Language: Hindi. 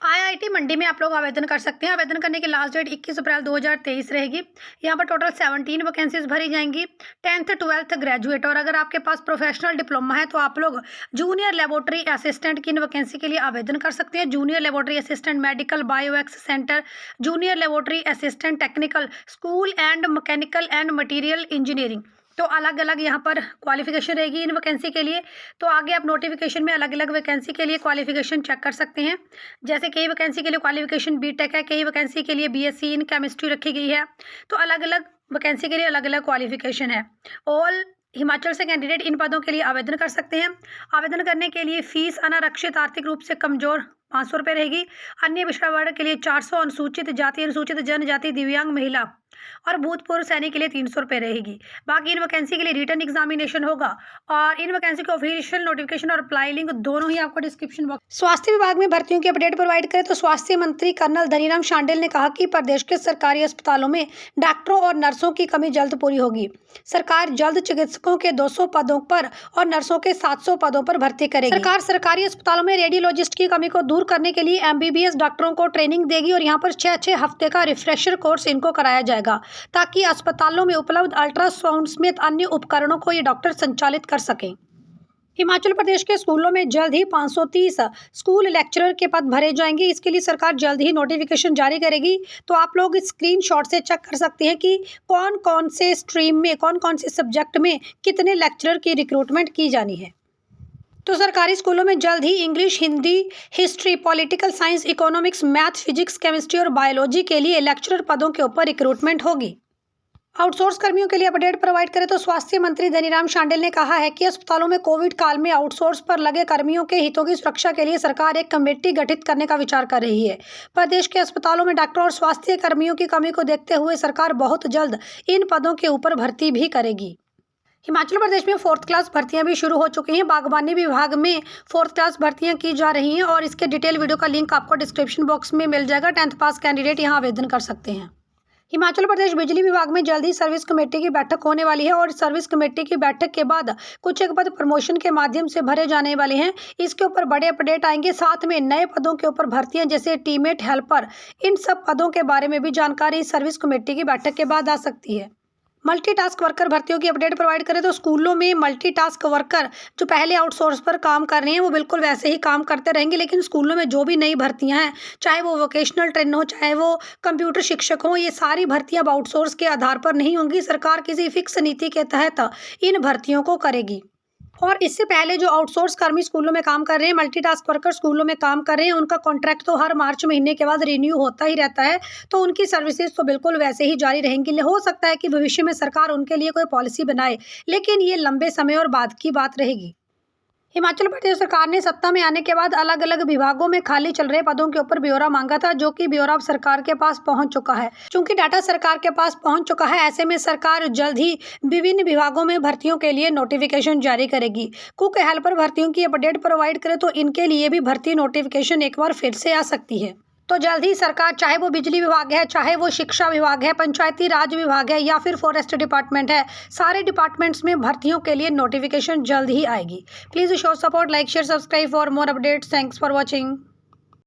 आईआईटी मंडी में आप लोग आवेदन कर सकते हैं। आवेदन करने की लास्ट डेट 21 अप्रैल 2023 रहेगी। यहाँ पर टोटल 17 वैकेंसीज भरी जाएंगी। 10th 12th ग्रेजुएट और अगर आपके पास प्रोफेशनल डिप्लोमा है तो आप लोग जूनियर लेबोरेटरी असिस्टेंट की इन वैकेंसी के लिए आवेदन कर सकते हैं। जूनियर लेबोरेटरी असिस्टेंट मेडिकल बायोएक्स centre, junior laboratory assistant technical school and mechanical and material engineering. तो अलग अलग यहाँ पर क्वालिफिकेशन रहेगी इन वैकेंसी के लिए। तो आगे आप नोटिफिकेशन में अलग अलग वैकेंसी के लिए क्वालिफिकेशन चेक कर सकते हैं। जैसे कई वैकेंसी के लिए क्वालिफिकेशन बीटेक है, कई वैकेंसी के लिए बीएससी इन केमिस्ट्री रखी गई है। तो अलग अलग वैकेंसी के लिए अलग अलग क्वालिफिकेशन है। ऑल हिमाचल से कैंडिडेट इन पदों के लिए आवेदन कर सकते हैं। आवेदन करने के लिए फीस अनारक्षित आर्थिक रूप से कमजोर 500 रुपये रहेगी। अन्य पिछड़ा वर्ग के लिए 400, अनुसूचित जाति, अनुसूचित जनजाति, दिव्यांग महिला और भूतपूर्व सैनिक के लिए 300 रुपये रहेगी। बाकी इन वैकेंसी के लिए रिटर्न एग्जामिनेशन होगा और इन वैकेंसी के ऑफिशियल नोटिफिकेशन और अप्लाई लिंक दोनों ही आपको डिस्क्रिप्शन बॉक्स। स्वास्थ्य विभाग में भर्तियों की अपडेट प्रोवाइड करें तो स्वास्थ्य मंत्री कर्नल धनीराम शांडिल ने कहा कि प्रदेश के सरकारी अस्पतालों में डॉक्टरों और नर्सों की कमी जल्द पूरी होगी। सरकार जल्द चिकित्सकों के 200 पदों पर और नर्सों के 700 पदों पर भर्ती करेगी। सरकार सरकारी अस्पतालों में रेडियोलॉजिस्ट की कमी को दूर करने के लिए एमबीबीएस डॉक्टरों को ट्रेनिंग देगी और यहाँ पर 6 हफ्ते का रिफ्रेशर कोर्स इनको कराया जाएगा ताकि अस्पतालों में उपलब्ध अल्ट्रासाउंड समेत अन्य उपकरणों को ये डॉक्टर संचालित कर सकें। हिमाचल प्रदेश के स्कूलों में जल्द ही 530 स्कूल लेक्चरर के पद भरे जाएंगे। इसके लिए सरकार जल्द ही नोटिफिकेशन जारी करेगी। तो आप लोग स्क्रीनशॉट से चेक कर सकते हैं कि कौन कौन से स्ट्रीम में, कौन कौन से सब्जेक्ट में कितने लेक्चरर की रिक्रूटमेंट की जानी है। तो सरकारी स्कूलों में जल्द ही English, Hindi, history, political science, economics, math, physics, chemistry और बायोलॉजी के लिए लेक्चरर पदों के ऊपर रिक्रूटमेंट होगी। आउटसोर्स कर्मियों के लिए अपडेट प्रोवाइड करें तो स्वास्थ्य मंत्री धनीराम शांडिल ने कहा है कि अस्पतालों में कोविड काल में आउटसोर्स पर लगे कर्मियों के हितों की सुरक्षा के लिए सरकार एक कमेटी गठित करने का विचार कर रही है। प्रदेश के अस्पतालों में डॉक्टर और स्वास्थ्य कर्मियों की कमी को देखते हुए सरकार बहुत जल्द इन पदों के ऊपर भर्ती भी करेगी। हिमाचल प्रदेश में 4th क्लास भर्तियां भी शुरू हो चुकी हैं। बागवानी विभाग में 4th क्लास भर्तियां की जा रही हैं और इसके डिटेल वीडियो का लिंक आपको डिस्क्रिप्शन बॉक्स में मिल जाएगा। 10th पास कैंडिडेट यहां आवेदन कर सकते हैं। हिमाचल प्रदेश बिजली विभाग में जल्द ही सर्विस कमेटी की बैठक होने वाली है और सर्विस कमेटी की बैठक के बाद कुछ एक पद प्रमोशन के माध्यम से भरे जाने वाले हैं। इसके ऊपर बड़े अपडेट आएंगे। साथ में नए पदों के ऊपर भर्तियां जैसे टीमेट, हेल्पर, इन सब पदों के बारे में भी जानकारी सर्विस कमेटी की बैठक के बाद आ सकती है। मल्टीटास्क वर्कर भर्तियों की अपडेट प्रोवाइड करें तो स्कूलों में मल्टीटास्क वर्कर जो पहले आउटसोर्स पर काम कर रहे हैं वो बिल्कुल वैसे ही काम करते रहेंगे, लेकिन स्कूलों में जो भी नई भर्तियां हैं, चाहे वो वोकेशनल ट्रेन हो, चाहे वो कंप्यूटर शिक्षक हो, ये सारी भर्तियां अब आउटसोर्स के आधार पर नहीं होंगी। सरकार किसी फिक्स नीति के तहत इन भर्तियों को करेगी। और इससे पहले जो आउटसोर्स कर्मी स्कूलों में काम कर रहे हैं, मल्टीटास्क वर्कर स्कूलों में काम कर रहे हैं, उनका कॉन्ट्रैक्ट तो हर मार्च महीने के बाद रिन्यू होता ही रहता है। तो उनकी सर्विसेज तो बिल्कुल वैसे ही जारी रहेंगी। हो सकता है कि भविष्य में सरकार उनके लिए कोई पॉलिसी बनाए, लेकिन ये लंबे समय और बाद की बात रहेगी। हिमाचल प्रदेश सरकार ने सत्ता में आने के बाद अलग अलग विभागों में खाली चल रहे पदों के ऊपर ब्यौरा मांगा था, जो कि ब्यौरा अब सरकार के पास पहुंच चुका है। चूंकि डाटा सरकार के पास पहुंच चुका है, ऐसे में सरकार जल्द ही विभिन्न विभागों में भर्तियों के लिए नोटिफिकेशन जारी करेगी। कुक हेल्पर भर्तियों की अपडेट प्रोवाइड करे तो इनके लिए भी भर्ती नोटिफिकेशन एक बार फिर से आ सकती है। तो जल्द ही सरकार, चाहे वो बिजली विभाग है, चाहे वो शिक्षा विभाग है, पंचायती राज विभाग है या फिर फॉरेस्ट डिपार्टमेंट है, सारे डिपार्टमेंट्स में भर्तियों के लिए नोटिफिकेशन जल्द ही आएगी। Please show support, like, share, subscribe for more updates. Thanks for watching.